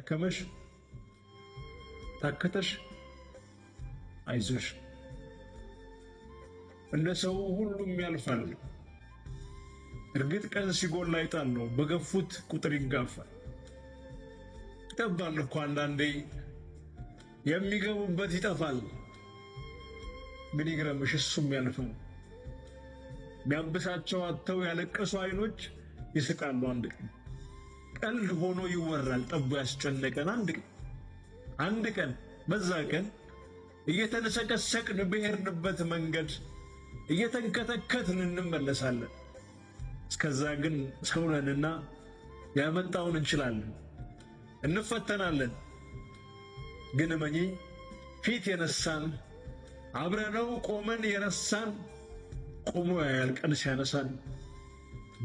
ደከመሽ ታከተሽ አይዞሽ እንደ ሰው ሁሉም ያልፋል። እርግጥ ቀን ሲጎላ አይጣል ነው በገፉት ቁጥር ይጋፋል። ይጠባል እኮ አንዳንዴ የሚገቡበት ይጠፋል። ምን ይግረምሽ እሱም ያልፋል። ቢያብሳቸው አጥተው ያለቀሱ አይኖች ይስቃሉ አንድ ቀን። ቀልድ ሆኖ ይወራል ጠቦ ያስጨነቀን አንድ ቀን በዛ ቀን እየተነሰቀሰቅን በሄድንበት መንገድ እየተንከተከትን እንመለሳለን። እስከዛ ግን ሰው ነንና ያመጣውን እንችላለን፣ እንፈተናለን። ግን እመኚ ፊት የነሳን አብረነው ቆመን የረሳን ቆሞ ያያል ቀን ሲያነሳን።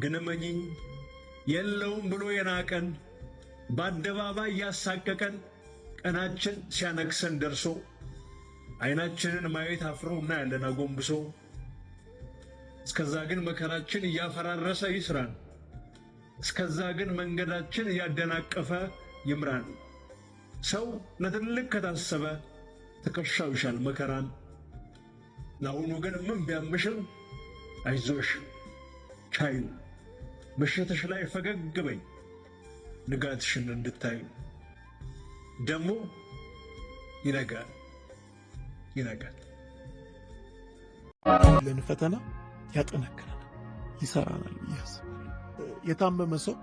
ግን እመኚ የለውም ብሎ የናቀን በአደባባይ ያሳቀቀን ቀናችን ሲያነክሰን ደርሶ አይናችንን ማየት አፍሮ እናያለን አጎንብሶ። እስከዛ ግን መከራችን እያፈራረሰ ይስራን። እስከዛ ግን መንገዳችን እያደናቀፈ ይምራን። ሰው ለትልቅ ከታሰበ ትከሻው ይሻል መከራን። ለአሁኑ ግን ምን ቢያምሽም አይዞሽ ቻዩ። ምሽትሽ ላይ ፈገግ በይ ንጋትሽን እንድታዩ። ደሞ ይነጋል። ፈተና ያጠነክረናል፣ ይሰራናል ብያስ የታመመ ሰው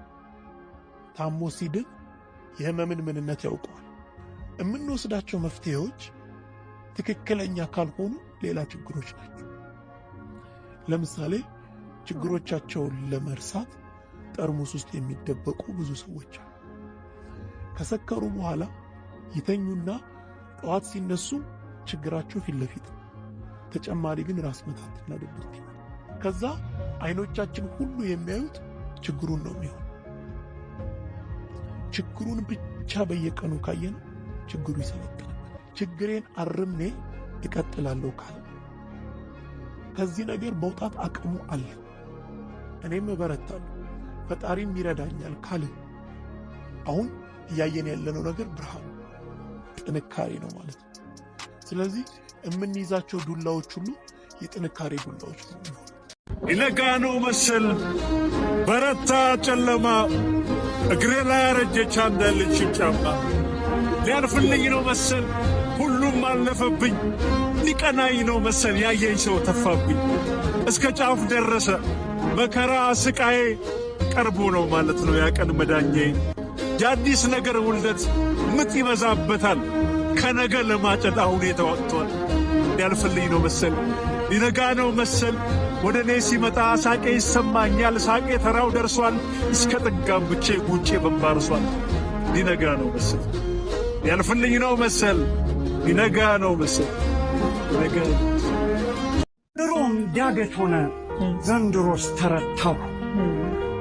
ታሞ ሲድን የህመምን ምንነት ያውቀዋል። የምንወስዳቸው መፍትሄዎች ትክክለኛ ካልሆኑ ሌላ ችግሮች ናቸው። ለምሳሌ ችግሮቻቸውን ለመርሳት ጠርሙስ ውስጥ የሚደበቁ ብዙ ሰዎች አሉ። ከሰከሩ በኋላ ይተኙና ጠዋት ሲነሱ ችግራቸው ፊት ለፊት፣ ተጨማሪ ግን ራስ ምታትና ድብርት ይሆናል። ከዛ አይኖቻችን ሁሉ የሚያዩት ችግሩን ነው የሚሆን። ችግሩን ብቻ በየቀኑ ካየነው ችግሩ ይሰለጥናል። ችግሬን አርሜ እቀጥላለሁ ካለ ከዚህ ነገር መውጣት አቅሙ አለ። እኔም እበረታለሁ ፈጣሪም ይረዳኛል ካለ አሁን እያየን ያለነው ነገር ብርሃን ጥንካሬ ነው ማለት ነው። ስለዚህ የምንይዛቸው ዱላዎች ሁሉ የጥንካሬ ዱላዎች ነው። ይነጋ ነው መሰል በረታ ጨለማ እግሬ ላይ ያረጀች አንዳለች ጫማ። ሊያልፍልኝ ነው መሰል ሁሉም አለፈብኝ። ሊቀናኝ ነው መሰል ያየኝ ሰው ተፋብኝ። እስከ ጫፍ ደረሰ መከራ ስቃዬ ቀርቦ ነው ማለት ነው ያቀን መዳኛዬ። የአዲስ ነገር ውልደት ምጥ ይበዛበታል ከነገ ለማጨድ አሁን የተወጥቷል። ሊያልፍልኝ ነው መሰል ሊነጋ ነው መሰል ወደ እኔ ሲመጣ ሳቄ ይሰማኛል። ሳቄ ተራው ደርሷል እስከ ጥጋም ብቼ ጉንጬ በንባርሷል። ሊነጋ ነው መሰል ሊያልፍልኝ ነው መሰል ሊነጋ ነው መሰል ሊነጋ። ድሮም ዳገት ሆነ ዘንድሮስ ተረታሁ።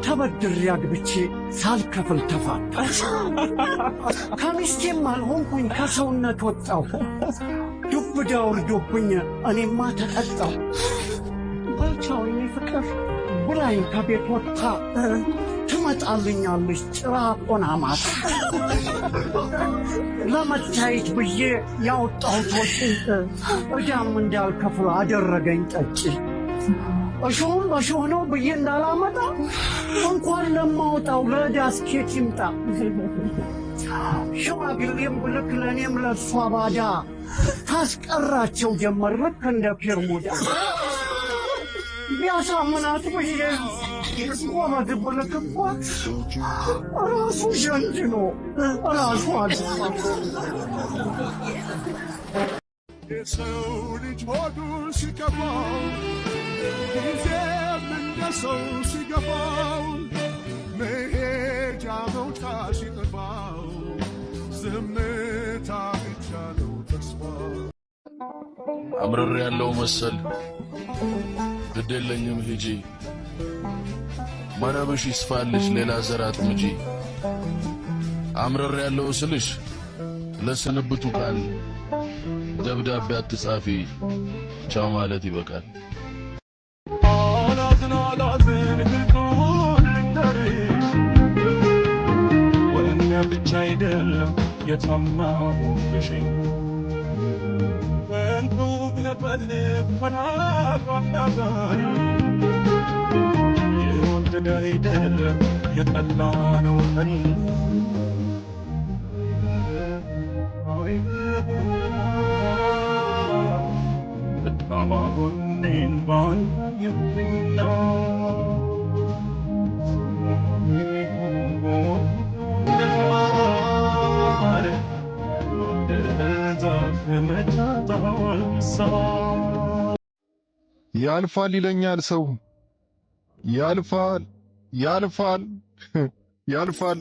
ተበድሬ አግብቼ ሳልከፍል ተፋታሁ። ከሚስቴም አልሆንኩኝ ከሰውነት ወጣሁ። ዱብዳ ወርዶብኝ እኔማ ተቀጣሁ። ባልቻው የኔ ፍቅር ብላኝ ከቤት ወጥታ ትመጣልኛለች ጭራቆን አማታ። ለመታየት ብዬ ያወጣሁት ወጪ እዳም እንዳልከፍል አደረገኝ ጠጪ። እሾህም በሾህ ነው ብዬ እንዳላመጣ እንኳን ለማውጣው ለዕዳ ስኬት ይምጣ። ሽማግሌም ብልክ ለእኔም ለእሷ ባዳ ታስቀራቸው ጀመር ልክ እንደ ፔርሙዳ። ቢያሳምናት ብዬ ጎመድ ብልክባት ራሱ ዠንድኖ ራሱ አልፏል። የሰው ልጅ ሆዱ ሲከፋው ጊዜም እንደ ሰው ሲገፋው መሄጃ መውጫ ሲጠፋው ዝምታ ብቻ ነው ተስፋ። አምረር ያለው መሰል ግድ የለኝም ሂጂ መረብሽ ይስፋልሽ ሌላ ዘራት ምጂ። አምረር ያለው ስልሽ ለስንብቱ ቃል ደብዳቤ አትጻፊ ቻው ማለት ይበቃል። ብቻ አይደለም የታማሁብሽ በእንቱ ለበልብ ወናጓናጋይ የወደደ አይደለም የጠላ ነው እኔ Tamagonin ban yupinna ያልፋል ይለኛል ሰው ያልፋል ያልፋል ያልፋል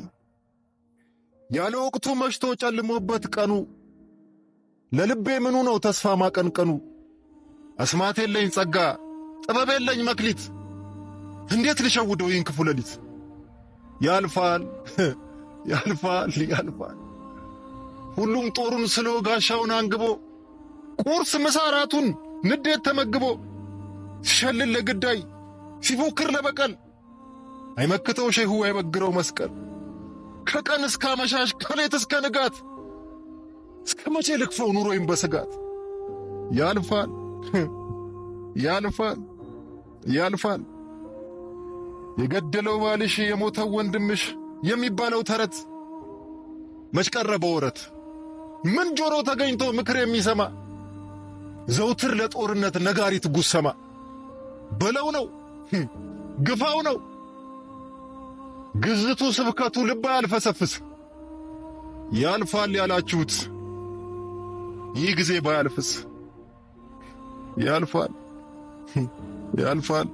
ያለ ወቅቱ መሽቶ ጨልሞበት ቀኑ ለልቤ ምኑ ነው ተስፋ ማቀንቀኑ አስማት የለኝ ጸጋ ጥበብ የለኝ መክሊት እንዴት ልሸውደው ይህን ክፉ ሌሊት ያልፋል ያልፋል ያልፋል ሁሉም ጦሩን ስሎ ጋሻውን አንግቦ ቁርስ ምሳ ራቱን ንዴት ተመግቦ ሲሸልል ለግዳይ ሲፎክር ለበቀል አይመክተው ሼሁ አይበግረው መስቀል ከቀን እስከ አመሻሽ ከሌት እስከ ንጋት እስከ መቼ ልክፈው ኑሮዬን በስጋት ያልፋል ያልፋል ያልፋል የገደለው ባልሽ የሞተው ወንድምሽ የሚባለው ተረት መች ቀረ በወረት ምን ጆሮ ተገኝቶ ምክር የሚሰማ ዘውትር ለጦርነት ነጋሪት ጉሰማ በለው ነው ግፋው ነው ግዝቱ ስብከቱ ልባ ያልፈሰፍስ ያልፋል ያላችሁት ይህ ጊዜ ባያልፍስ ያልፋል ያልፋል